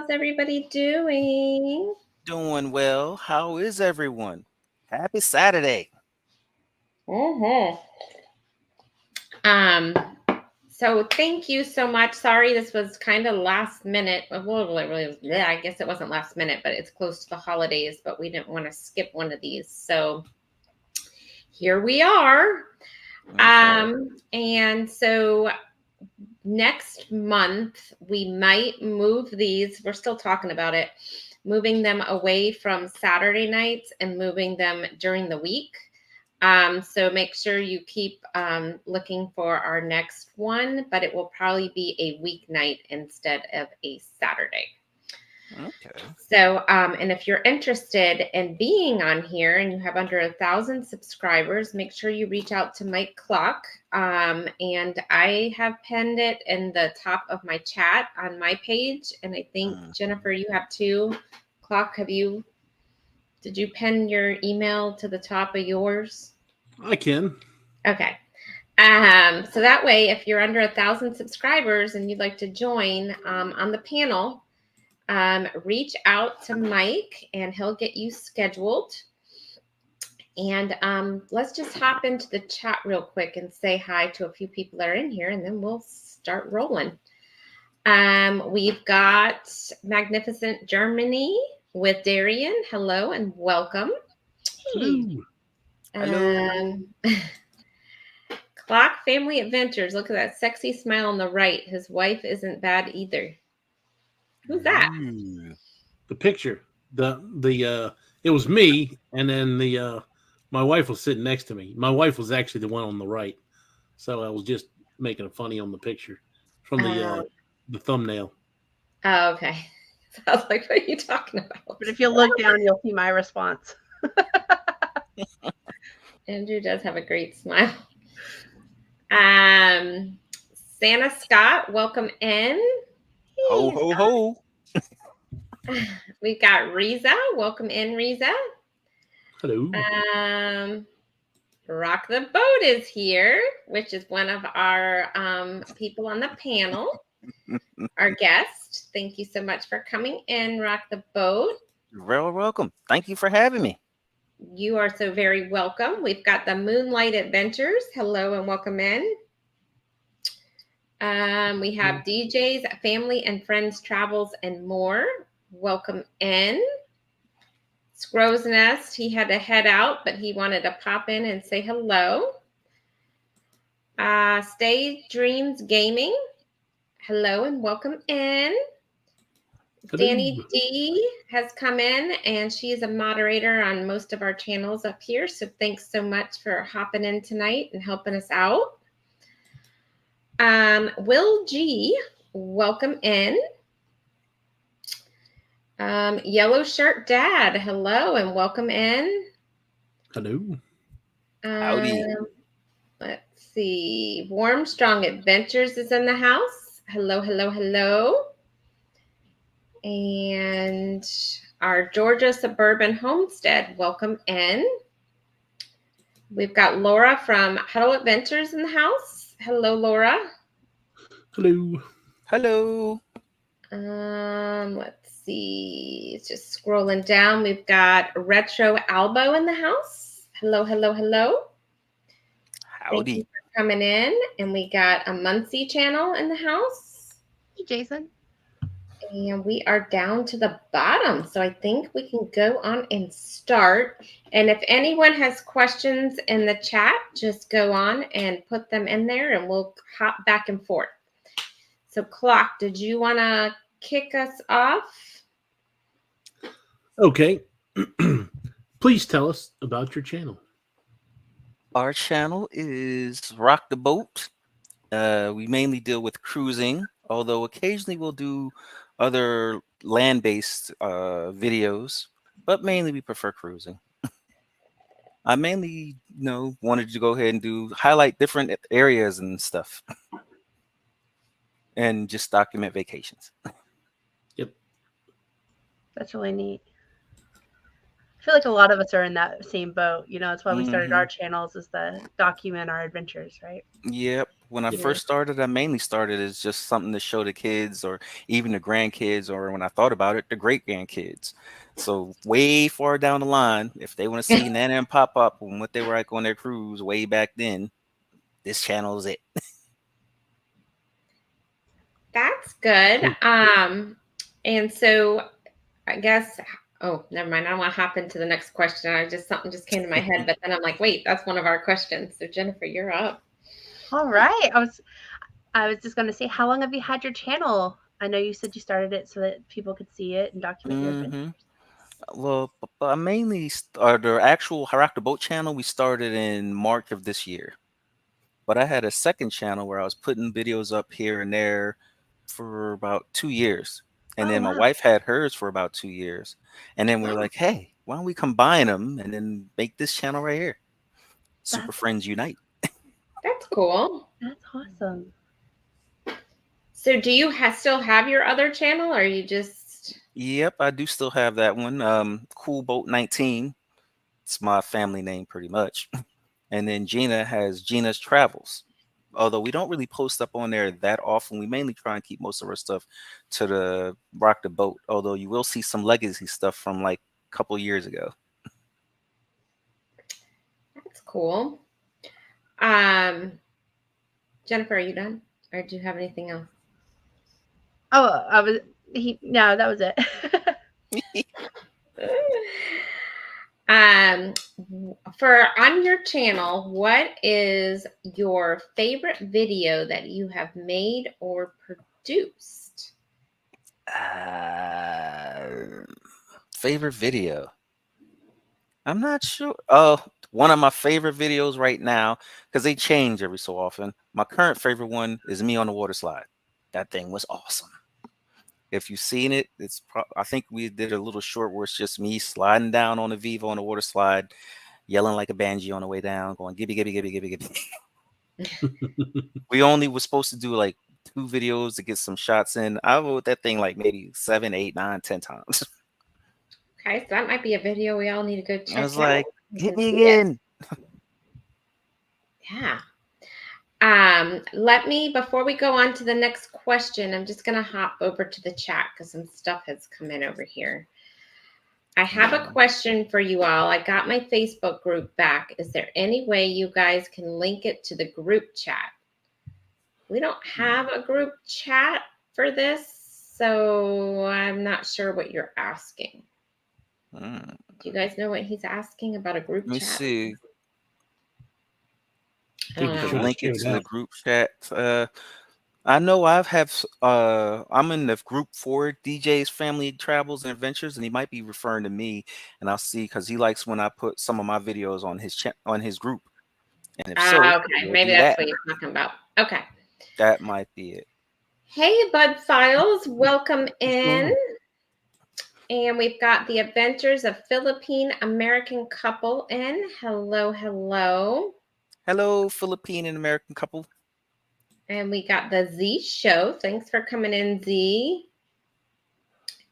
How's everybody doing? Doing well. How is everyone? Happy Saturday. Mm-hmm. Um, so thank you so much. Sorry, this was kind of last minute. Well, it really was, yeah, I guess it wasn't last minute, but it's close to the holidays, but we didn't want to skip one of these. So here we are. Okay. And so next month we might move these. We're still talking about it, moving them away from Saturday nights and moving them during the week. So make sure you keep looking for our next one, but it will probably be a weeknight instead of a Saturday. Okay. So, and if you're interested in being on here and you have under 1,000 subscribers, make sure you reach out to Mike Klock. And I have pinned it in the top of my chat on my page. And I think, Jennifer, you have too. Klock, did you pin your email to the top of yours? I can. Okay. So that way, if you're under 1,000 subscribers and you'd like to join on the panel, reach out to Mike and he'll get you scheduled. And let's just hop into the chat real quick and say hi to a few people that are in here, and then we'll start rolling. We've got Magnificent Germany with Darian. Hello and welcome. Hello. Hello. Klock Family Adventures. Look at that sexy smile on the right. His wife isn't bad either. Who's that? The picture. It was me, and then my wife was sitting next to me. My wife was actually the one on the right, so I was just making a funny on the picture from the thumbnail. Oh, okay. So I was like, what are you talking about? But if you look down, you'll see my response. Andrew does have a great smile. Santa Scott, welcome in. Ho, ho, ho. We've got Riza. Welcome in, Riza. Hello. Rock the Boat is here, which is one of our people on the panel, our guest. Thank you so much for coming in, Rock the Boat. You're very welcome. Thank you for having me. You are so very welcome. We've got the Moonlight Adventures. Hello and welcome in. We have DJs, Family and Friends Travels and More. Welcome in. Scrow's Nest, he had to head out, but he wanted to pop in and say hello. Stay Dreams Gaming. Hello and welcome in. Hello. Danny D has come in, and she is a moderator on most of our channels up here. So thanks so much for hopping in tonight and helping us out. Will G, welcome in. Yellow Shirt Dad, hello and welcome in. Hello. Howdy. Let's see. Warm Strong Adventures is in the house. Hello, hello, hello. And our Georgia Suburban Homestead, welcome in. We've got Laura from Huddle Adventures in the house. Hello, Laura. Hello. Hello. Let's see. It's just scrolling down. We've got Retro Albo in the house. Hello, hello, hello. Howdy. Thank you for coming in. And we got a Muncie channel in the house. Hey, Jason. And we are down to the bottom. So I think we can go on and start. And if anyone has questions in the chat, just go on and put them in there and we'll hop back and forth. So Klock, did you want to kick us off? Okay. Please tell us about your channel. Our channel is Rock the Boat. We mainly deal with cruising, although occasionally we'll do other land-based videos, but mainly we prefer cruising. I mainly, wanted to go ahead and highlight different areas and stuff, and just document vacations. Yep. That's really neat. I feel like a lot of us are in that same boat. You know, that's why we started our Mhm. channels, is to document our adventures, right? Yep. When I Yeah. first started, I mainly started as just something to show the kids or even the grandkids, or when I thought about it, the great grandkids. So way far down the line, if they want to see Nana and Pop Up and what they were like on their cruise way back then, this channel is it. That's good. Hmm. And so I guess, oh, never mind. I don't want to hop into the next question. Something just came to my head, but then I'm like, wait, that's one of our questions. So Jennifer, you're up. All right. I was just gonna say, how long have you had your channel? I know you said you started it so that people could see it and document your adventures. Hmm. Well, I mainly, the actual Harak the Boat channel, we started in March of this year. But I had a second channel where I was putting videos up here and there for about 2 years. And Oh then my wow. wife had hers for about 2 years. And then we were like, hey, why don't we combine them and then make this channel right here? Super That's Friends Unite. That's cool. that's awesome. So do you still have your other channel, or you just? Yep, I do still have that one. Cool Boat 19. It's my family name pretty much. And then Gina has Gina's Travels. Although we don't really post up on there that often, we mainly try and keep most of our stuff to the Rock the Boat. Although you will see some legacy stuff from like a couple years ago. That's cool. Um, Jennifer, are you done, or do you have anything else? Oh, no, that was it. Um, for on your channel, what is your favorite video that you have made or produced? Favorite video? I'm not sure. Oh, one of my favorite videos right now, because they change every so often. My current favorite one is me on the water slide. That thing was awesome. If you've seen it, I think we did a little short where it's just me sliding down on the Viva on the water slide, yelling like a banshee on the way down, going gibby gibby gibby gibby gibby. We only was supposed to do like 2 videos to get some shots in. I wrote that thing like maybe 7, 8, 9, 10 times. Okay, so that might be a video we all need to go I check was out. like, We hit can me see it. again. Yeah. Before we go on to the next question, I'm just gonna hop over to the chat because some stuff has come in over here. I have a question for you all. I got my Facebook group back. Is there any way you guys can link it to the group chat? We don't have a group chat for this, so I'm not sure what you're asking. Mm. Do you guys know what he's asking about a group Let me chat? see. I don't Think he's To know. trying to link share it it to the out. group chat. I know I'm in the group for DJ's Family Travels and Adventures, and he might be referring to me, and I'll see because he likes when I put some of my videos on on his group. And if so, Okay, we'll maybe do that's that. what you're talking about. Okay. That might be it. Hey, Bud Files, welcome What's going in. on? And we've got the Adventures of Philippine American couple in. Hello, hello. Hello, Philippine and American couple. And we got the Z Show. Thanks for coming in, Z.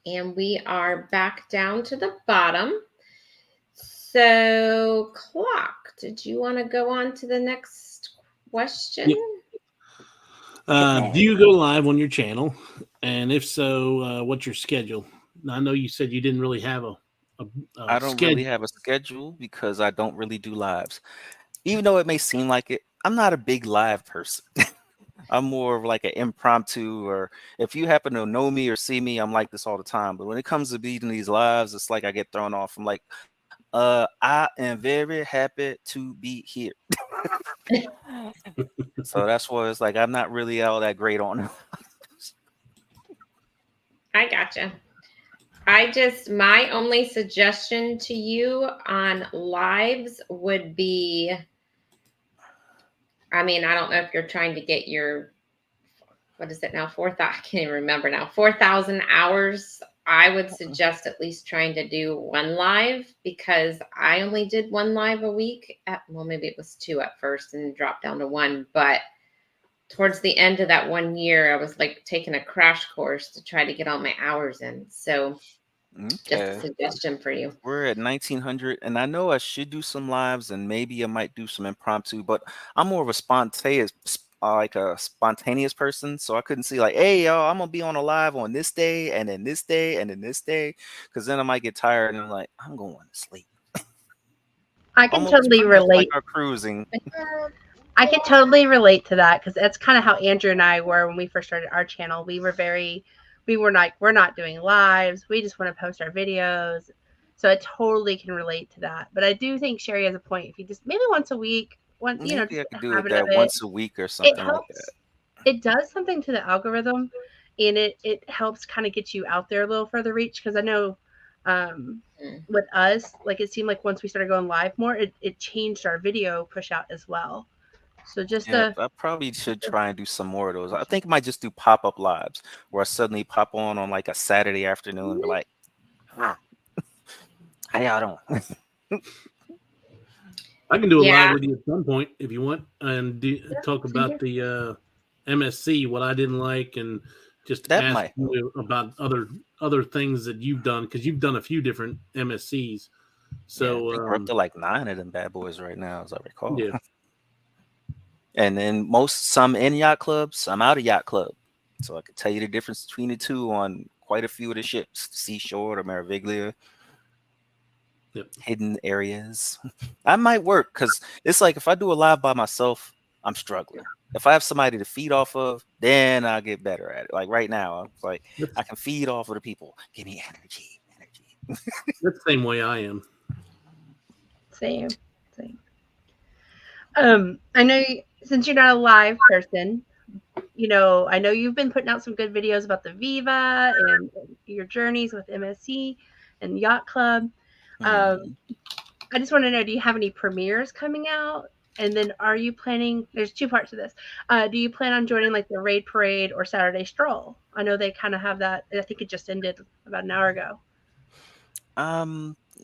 And we are back down to the bottom. So, Klock, did you want to go on to the next question? Yep. Do you go live on your channel? And if so, what's your schedule? I know you said you didn't really have a I don't really schedule. have a schedule because I don't really do lives. Even though it may seem like it, I'm not a big live person. I'm more of like an impromptu, or if you happen to know me or see me, I'm like this all the time. But when it comes to beating these lives, it's like I get thrown off. I'm like, I am very happy to be here. So that's why it's like I'm not really all that great on it. I gotcha. My only suggestion to you on lives would be, I mean, I don't know if you're trying to get your, what is it now? 4,000, I can't even remember now, 4,000 hours. I would suggest at least trying to do one live, because I only did one live a week. Well, maybe it was 2 at first and dropped down to 1. But towards the end of that 1 year, I was like taking a crash course to try to get all my hours in. So Just a Okay. suggestion for you. We're at 1900, and I know I should do some lives, and maybe I might do some impromptu, but I'm more of a spontaneous person, so I couldn't see like, hey, y'all, I'm gonna be on a live on this day, and then this day, and then this day, because then I might get tired and I'm like, I'm going to sleep. I can Almost totally pretty much like relate. our cruising. I can totally relate to that because that's kind of how Andrew and I were when we first started our channel. We were like, we're not doing lives. We just want to post our videos. So I totally can relate to that. But I do think Sherry has a point. If you just maybe once a week, Maybe just I a could do it habit of that it, once a week or it something like that. helps. It does something to the algorithm, and it helps kind of get you out there a little further reach. Because I know with us, like it seemed like once we started going live more, it changed our video push out as well. So just Yeah, I probably should try and do some more of those. I think I might just do pop-up lives where I suddenly pop on like a Saturday afternoon and be like, "Ah, how y'all doing?" I can do a Yeah. live with you at some point if you want, and talk about the MSC, what I didn't like, and just That ask might help. you about other things that you've done because you've done a few different MSCs. Yeah, I So think we're up to like 9 of them bad boys right now, as I recall. yeah, And then some in yacht clubs, some out of yacht club. So I could tell you the difference between the two on quite a few of the ships, Seashore, the Meraviglia, yep. hidden areas. I might work because it's like if I do a live by myself, I'm struggling. If I have somebody to feed off of, then I'll get better at it. Like right now, it's like I can feed off of the people. Give me energy. That's the same way I am. same. I know since you're not a live person, I know you've been putting out some good videos about the Viva and your journeys with MSC and Yacht Club. I just want to know, do you have any premieres coming out? And then are you planning, there's two parts to this. Do you plan on joining like the Raid Parade or Saturday Stroll? I know they kind of have that. I think it just ended about an hour ago.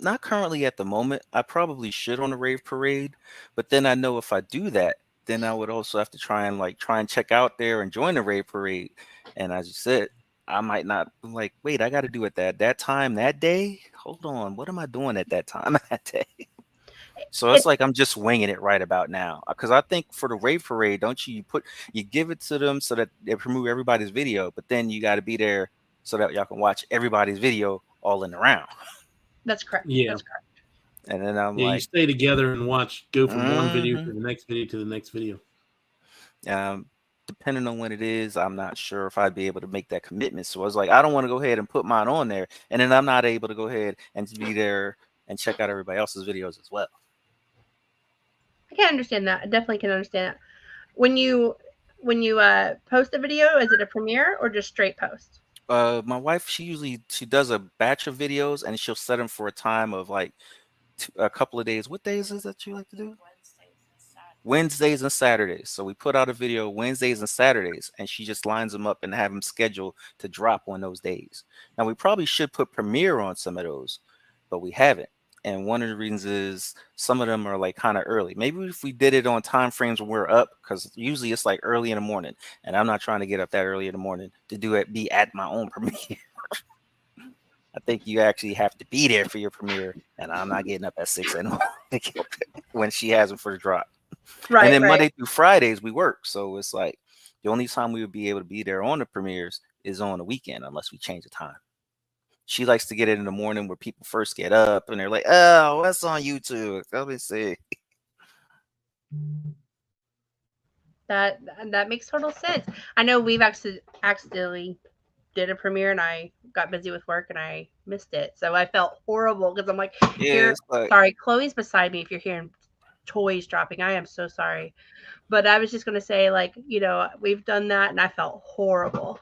Not currently at the moment. I probably should on the rave parade, but then I know if I do that, then I would also have to try and check out there and join the rave parade. And as you said, I might not like, wait, I got to do it that time that day. Hold on, what am I doing at that time that day? So it's like I'm just winging it right about now. Because I think for the rave parade, don't you give it to them so that they promote everybody's video, but then you got to be there so that y'all can watch everybody's video all in the round. That's correct. Yeah. That's correct. And then I'm Yeah, you like, stay together and go from one video to the next video to the next video. depending on when it is, I'm not sure if I'd be able to make that commitment. So I was like, I don't want to go ahead and put mine on there, and then I'm not able to go ahead and be there and check out everybody else's videos as well. I can understand that. I definitely can understand that. When you post a video, is it a premiere or just straight post? My wife, she does a batch of videos and she'll set them for a time of like a couple of days. What days is that you like to do? Wednesdays and Saturdays. So we put out a video Wednesdays and Saturdays, and she just lines them up and have them scheduled to drop on those days. Now we probably should put premiere on some of those, but we haven't. And one of the reasons is some of them are like kind of early. Maybe if we did it on time frames when we're up, because usually it's like early in the morning, and I'm not trying to get up that early in the morning to be at my own premiere. I think you actually have to be there for your premiere, and I'm not getting up at 6 a.m. when she has them for the drop. Right. And then Monday through Fridays we work, so it's like the only time we would be able to be there on the premieres is on the weekend, unless we change the time. She likes to get it in the morning where people first get up and they're like, "Oh, what's on YouTube? Let me see." That makes total sense. I know we've accidentally did a premiere and I got busy with work and I missed it, so I felt horrible because I'm like, sorry, Chloe's beside me. If you're hearing toys dropping, I am so sorry. But I was just gonna say, like, we've done that and I felt horrible.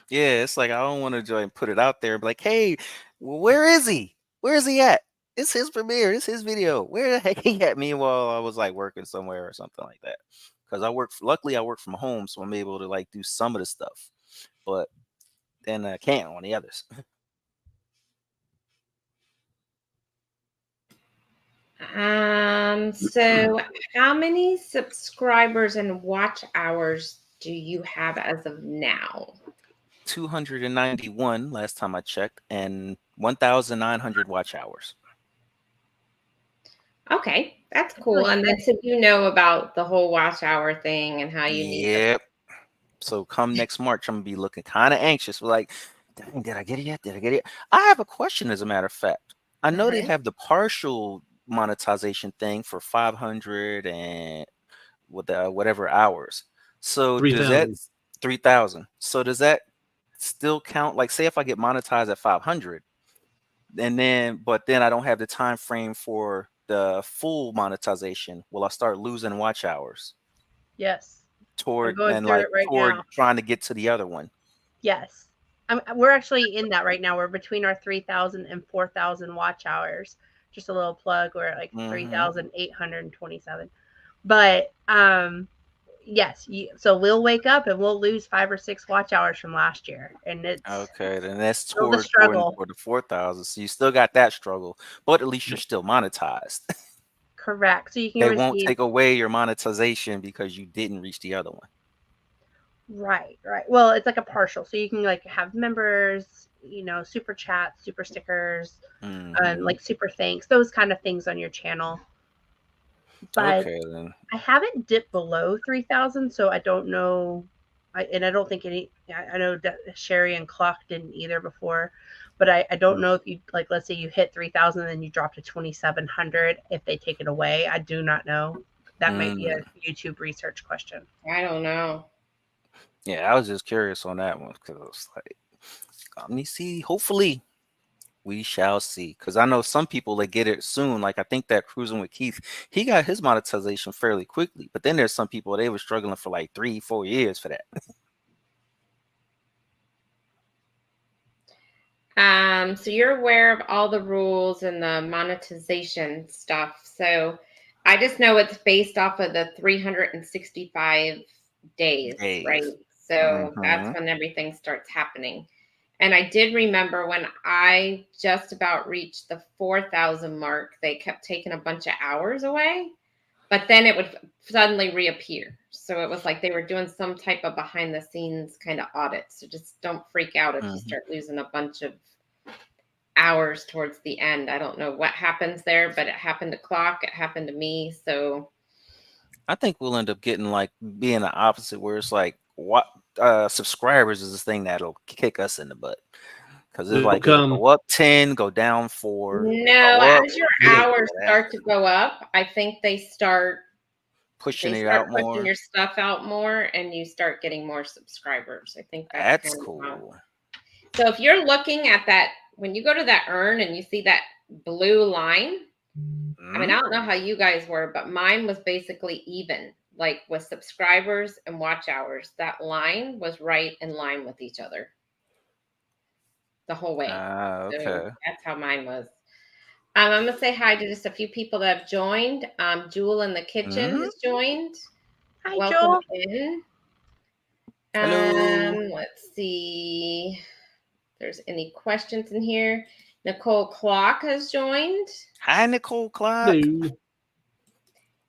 Yeah, it's like I don't want to join put it out there, but like, hey, where is he? Where is he at? It's his premiere. It's his video. Where the heck he at? Meanwhile, I was like working somewhere or something like that. Because luckily I work from home, so I'm able to like do some of the stuff, but then I can't on the others. So how many subscribers and watch hours do you have as of now? 291 last time I checked, and 1,900 watch hours. Okay, that's That's cool. really And then so you know about the whole watch hour thing and how you need them. Yep. So come next March, I'm gonna be looking kind of anxious. Like, dang, did I get it yet? Did I get it? I have a question, as a matter of fact. I know they Uh-huh. have the partial monetization thing for 500 and with whatever hours. So does that 3,000. 3,000? So does that still count? Like, say if I get monetized at 500, and but then I don't have the time frame for the full monetization, will I start losing watch hours Yes. I'm toward going and through like it right toward now. trying to get to the other one? Yes. We're actually in that right now. We're between our 3,000 and 4,000 watch hours. Just a little plug. We're at like Mm-hmm. 3,827. But yes, so we'll wake up and we'll lose 5 or 6 watch hours from last year, and it's Okay, then that's still the toward going struggle. for the 4,000. So you still got that struggle, but at least you're still monetized. Correct. So you can They won't receive take away your monetization because you didn't reach the other one. right. Well, it's like a partial. So you can like have members, super chats, super stickers, Mm-hmm. like super thanks, those kind of things on your channel. But Okay, then. I haven't dipped below 3,000, so I don't know. I don't think I know that Sherry and Klock didn't either before, but I don't know if you, like, let's say you hit 3,000 and you drop to 2,700, if they take it away. I do not know. That might be a YouTube research question. I don't know. Yeah, I was just curious on that one because I was like, let me see. Hopefully, we shall see. Because I know some people that get it soon. Like I think that Cruising with Keith, he got his monetization fairly quickly. But then there's some people they were struggling for like 3-4 years for that. So you're aware of all the rules and the monetization stuff. So I just know it's based off of the 365 days, right? So that's Mm-hmm. when everything starts happening. And I did remember when I just about reached the 4,000 mark, they kept taking a bunch of hours away, but then it would suddenly reappear. So it was like they were doing some type of behind the scenes kind of audit. So just don't freak out if you start losing a bunch of hours towards the end. I don't know what happens there, but it happened to Klock. It happened to me. So I think we'll end up getting like being the opposite, where it's like what subscribers is this thing that'll kick us in the butt. Because it's like it'll go up 10, go down 4, no, go up as your 6, hours go down, start to go up, I think they start pushing it out pushing more. your stuff out more, and you start getting more subscribers. I think that's That's kind of cool. So if you're looking at that, when you go to that earn and you see that blue line, I mean, I don't know how you guys were, but mine was basically even, like with subscribers and watch hours. That line was right in line with each other the whole way. Okay. So that's how mine was. I'm gonna say hi to just a few people that have joined. Jewel in the kitchen has joined. Hi, Welcome Joel. in. Hello. Let's see if there's any questions in here. Nicole Klock has joined. Hi, Nicole Klock. Hello.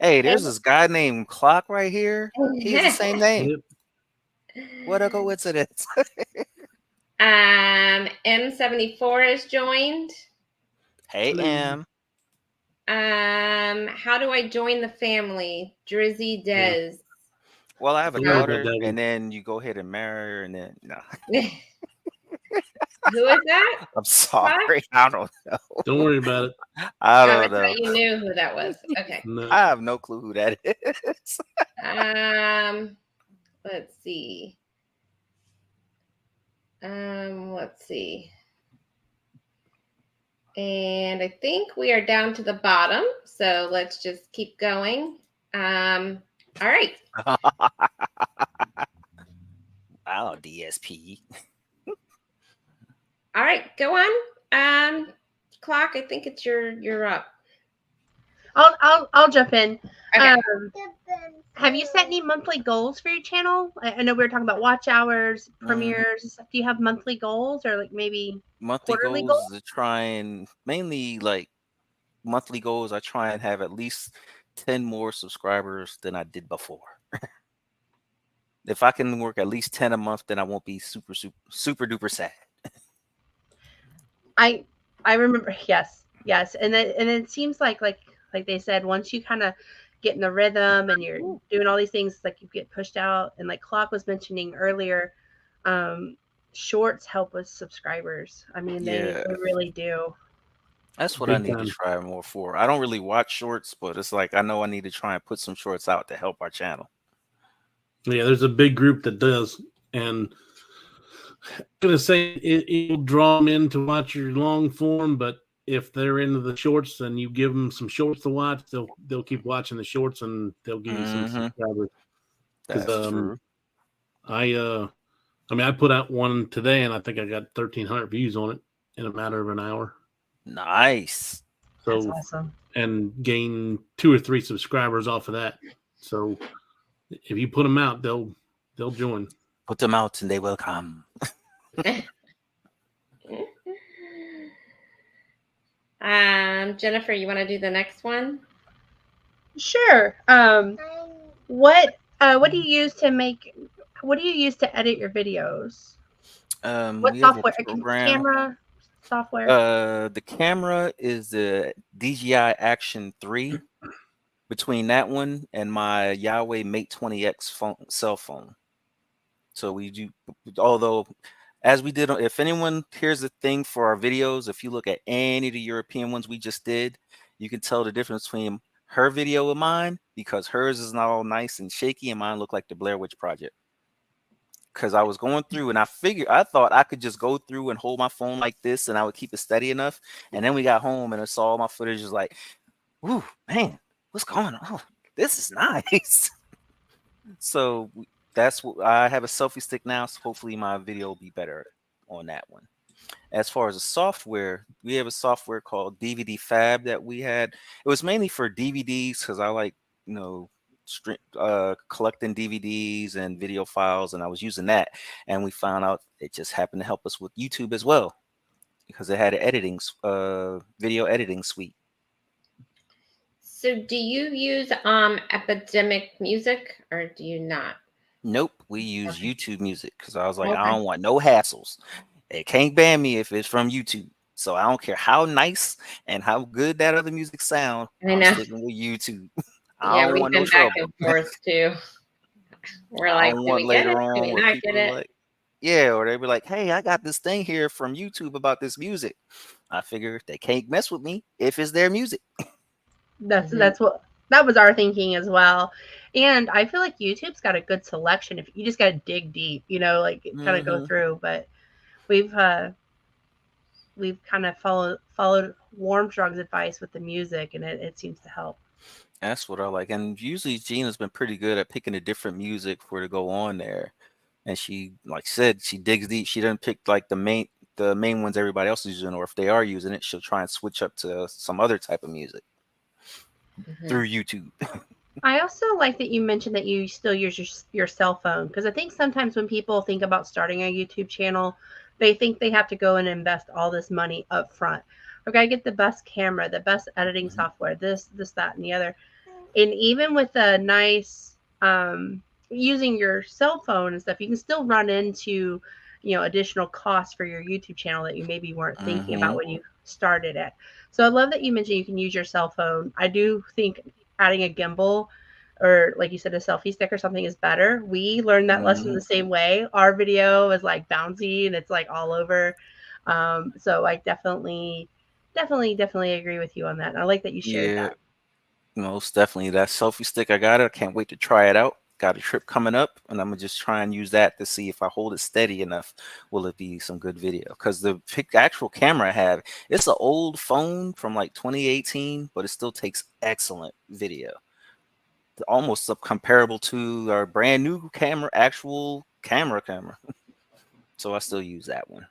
Hey, there's this guy named Klock right here. He has the same name. Yep. What a coincidence. M74 has joined. Hey, Hello. Em. How do I join the family? Drizzy Des. Well, I have a Don't worry about daughter, that one. and then you go ahead and marry her, and then no. Who is that? I'm sorry. I don't know. Don't worry about it. I I don't know. thought you knew who that was. Okay. No. I have no clue who that is. Let's see. Let's see. And I think we are down to the bottom. So let's just keep going. All right. Wow, DSP. All right, go on. Klock, I think it's you're up. I'll jump in. Okay. Have you set any monthly goals for your channel? I know we were talking about watch hours, premieres and stuff. Do you have monthly goals, or like maybe Monthly quarterly goals to try and mainly like monthly goals. I try and have at least 10 more subscribers than I did before. If I can work at least 10 a month, then I won't be super duper sad. I I remember. Yes, yes, and it seems like they said, once you kind of get in the rhythm and you're doing all these things, like you get pushed out. And like Klock was mentioning earlier, um, shorts help with subscribers. I mean, Yeah, they really do. that's what I Big need to time. try more for. I don't really watch shorts, but it's like I know I need to try and put some shorts out to help our channel. Yeah, there's a big group that does, and I'm gonna say it'll draw them in to watch your long form. But if they're into the shorts and you give them some shorts to watch, they'll keep watching the shorts and they'll give you some Mm-hmm. subscribers. Because That's true. I mean, I put out one today, and I think I got 1,300 views on it in a matter of an hour. Nice. That's So, awesome. and gain 2 or 3 subscribers off of that. So, if you put them out, they'll join. Put them out and they will come. Jennifer, you want to do the next one? Sure. What do you use to make? What do you use to edit your videos? What We have a software? program. Camera software. The camera is the DJI Action 3. Between that one and my Yahweh Mate 20X cell phone. So we do, although as we did, if anyone, here's the thing for our videos, if you look at any of the European ones we just did, you can tell the difference between her video and mine, because hers is not all nice and shaky and mine look like the Blair Witch Project. Because I was going through and I thought I could just go through and hold my phone like this and I would keep it steady enough. And then we got home and I saw all my footage is like, ooh, man, what's going on? Oh, this is nice. So that's what I have, a selfie stick now. So hopefully my video will be better on that one. As far as the software, we have a software called DVD Fab that we had. It was mainly for DVDs because I like, you know, collecting DVDs and video files, and I was using that. And we found out it just happened to help us with YouTube as well because it had an editing, video editing suite. So do you use Epidemic Music or do you not? Nope, we use Okay. YouTube Music because I was like, Okay. I don't want no hassles. It can't ban me if it's from YouTube. So I don't care how nice and how good that other music sound. I I'm know. sticking with YouTube. I Yeah, don't we've want no been back trouble. and forth too. We're I like, don't do want we get it? later Do we on where not get people are it? like, yeah, or they be like, hey, I got this thing here from YouTube about this music. I figure they can't mess with me if it's their music. That's what that was our thinking as well. And I feel like YouTube's got a good selection. If you just got to dig deep, like kind of go through. But we've kind of followed Warmstrong's advice with the music, and it seems to help. That's what I like. And usually Gina's been pretty good at picking a different music for to go on there. And she, like said, she digs deep. She doesn't pick like the main ones everybody else is using, or if they are using it, she'll try and switch up to some other type of music through YouTube. I also like that you mentioned that you still use your cell phone, because I think sometimes when people think about starting a YouTube channel, they think they have to go and invest all this money up front. Or gotta get the best camera, the best editing software, this, that, and the other. And even with a nice using your cell phone and stuff, you can still run into additional costs for your YouTube channel that you maybe weren't thinking about when you started it. So I love that you mentioned you can use your cell phone. I do think adding a gimbal or, like you said, a selfie stick or something is better. We learned that lesson the same way. Our video is like bouncy and it's like all over. So I definitely agree with you on that. And I like that you shared that. Most definitely. That selfie stick, I got it. I can't wait to try it out. Got a trip coming up, and I'm gonna just try and use that to see if I hold it steady enough, will it be some good video? Because the actual camera I have, it's an old phone from like 2018, but it still takes excellent video. Almost comparable to our brand new camera, actual camera. So I still use that one.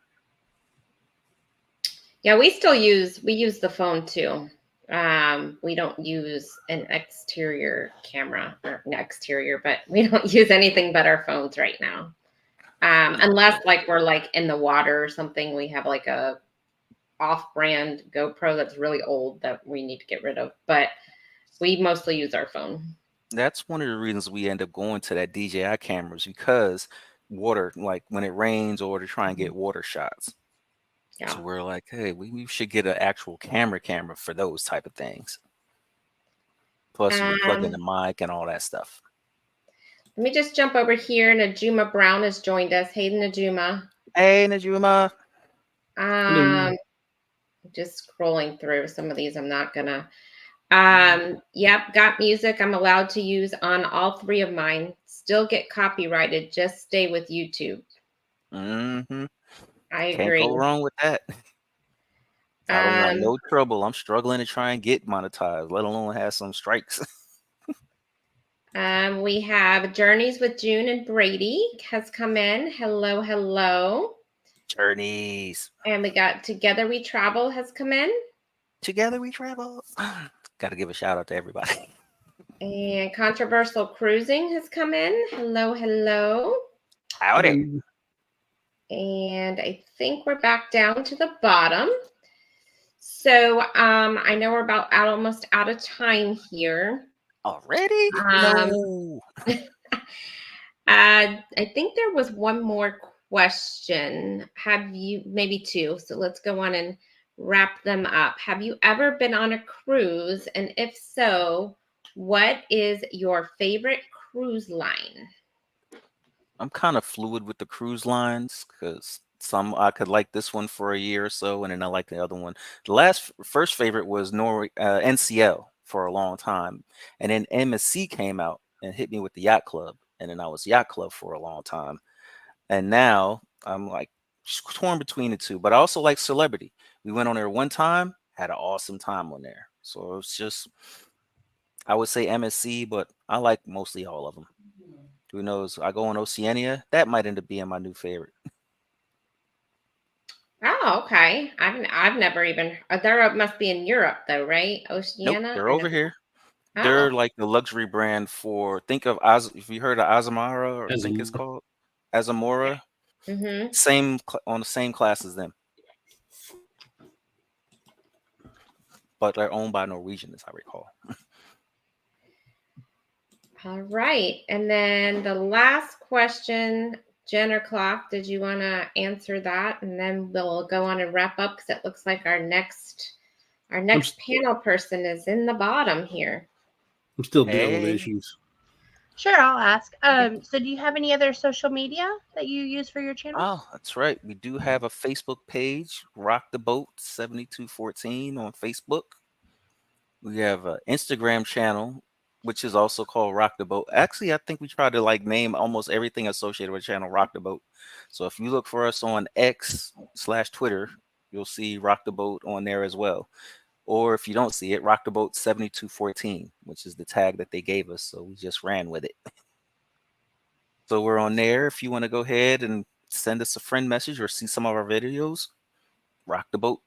Yeah, we use the phone too. We don't use an exterior camera, or not exterior, but we don't use anything but our phones right now. Unless like we're like in the water or something, we have like a off-brand GoPro that's really old that we need to get rid of. But we mostly use our phone. That's one of the reasons we end up going to that DJI cameras, because water, like when it rains, or to try and get water shots. Yeah. So we're like, hey, we should get an actual camera for those type of things. Plus, you can plug in the mic and all that stuff. Let me just jump over here. Najuma Brown has joined us. Hey, Najuma. Hey, Najuma. Hello. Just scrolling through some of these. I'm not gonna. Yep, got music. I'm allowed to use on all 3 of mine. Still get copyrighted. Just stay with YouTube. Mm-hmm. I Can't agree. go wrong with that. I don't want no trouble. I'm struggling to try and get monetized, let alone have some strikes. We have Journeys with June and Brady has come in. Hello, hello. Journeys. And we got Together We Travel has come in. Together We Travel. Got to give a shout out to everybody. And Controversial Cruising has come in. Hello, hello. Howdy. And I think we're back down to the bottom. So I know we're almost out of time here. Already? No. I think there was one more question. Have you, maybe 2? So let's go on and wrap them up. Have you ever been on a cruise? And if so, what is your favorite cruise line? I'm kind of fluid with the cruise lines because some I could like this one for a year or so, and then I like the other one. The first favorite was NCL for a long time, and then MSC came out and hit me with the Yacht Club, and then I was Yacht Club for a long time, and now I'm like torn between the 2. But I also like Celebrity. We went on there one time, had an awesome time on there, so it's just I would say MSC, but I like mostly all of them. Who knows? I go on Oceania. That might end up being my new favorite. Oh, okay. I've never even. There must be in Europe though, right? Nope, Oceania. they're over here. Oh, They're like the luxury brand for. Think of if you heard of Azamara, or think it's called Azamora. mm-hmm. On the same class as them, but they're owned by Norwegian, as I recall. All right. And then the last question, Jen or Klock, did you want to answer that? And then we'll go on and wrap up because it looks like our next panel person is in the bottom here. I'm still dealing with issues. Sure, I'll ask. So do you have any other social media that you use for your channel? Oh, that's right. We do have a Facebook page, Rock the Boat 7214 on Facebook. We have an Instagram channel, which is also called Rock the Boat. Actually, I think we try to like name almost everything associated with the channel Rock the Boat. So if you look for us on X/Twitter, you'll see Rock the Boat on there as well. Or if you don't see it, Rock the Boat 7214, which is the tag that they gave us. So we just ran with it. So we're on there. If you want to go ahead and send us a friend message or see some of our videos, Rock the Boat.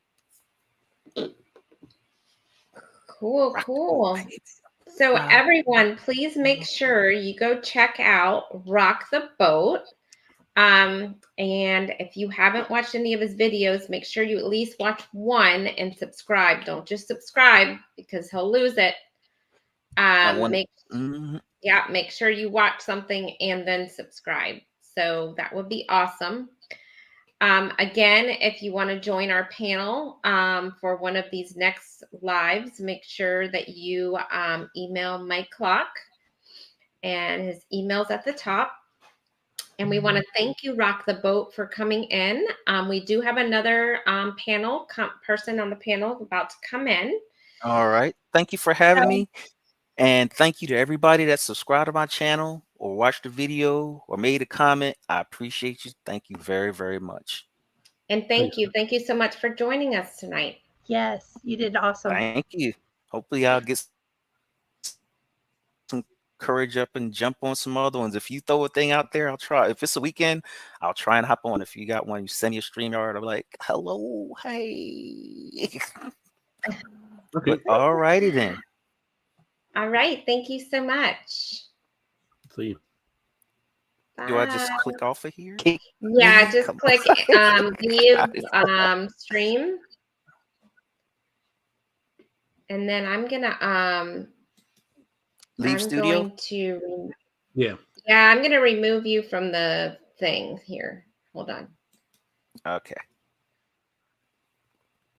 Cool, cool. So everyone, please make sure you go check out Rock the Boat. And if you haven't watched any of his videos, make sure you at least watch one and subscribe. Don't just subscribe because he'll lose it. Make sure you watch something and then subscribe. So that would be awesome. Again, if you want to join our panel for one of these next lives, make sure that you email Mike Klock, and his email's at the top. And we want to thank you, Rock the Boat, for coming in. We do have another panel person on the panel about to come in. All right. Thank you for having me. And thank you to everybody that subscribed to my channel or watched the video or made a comment. I appreciate you. Thank you very, very much. And thank you. Thank you so much for joining us tonight. Yes, you did awesome. Thank you. Hopefully I'll get some courage up and jump on some other ones. If you throw a thing out there, I'll try. If it's a weekend, I'll try and hop on. If you got one, you send me a StreamYard. I'm like, hello, hey. Okay. All righty then. All right. Thank you so much. See you. Bye. Do I just click off of here? Yeah, just click view stream. And then I'm gonna leave studio. I'm gonna remove you from the thing here. Hold on. Okay.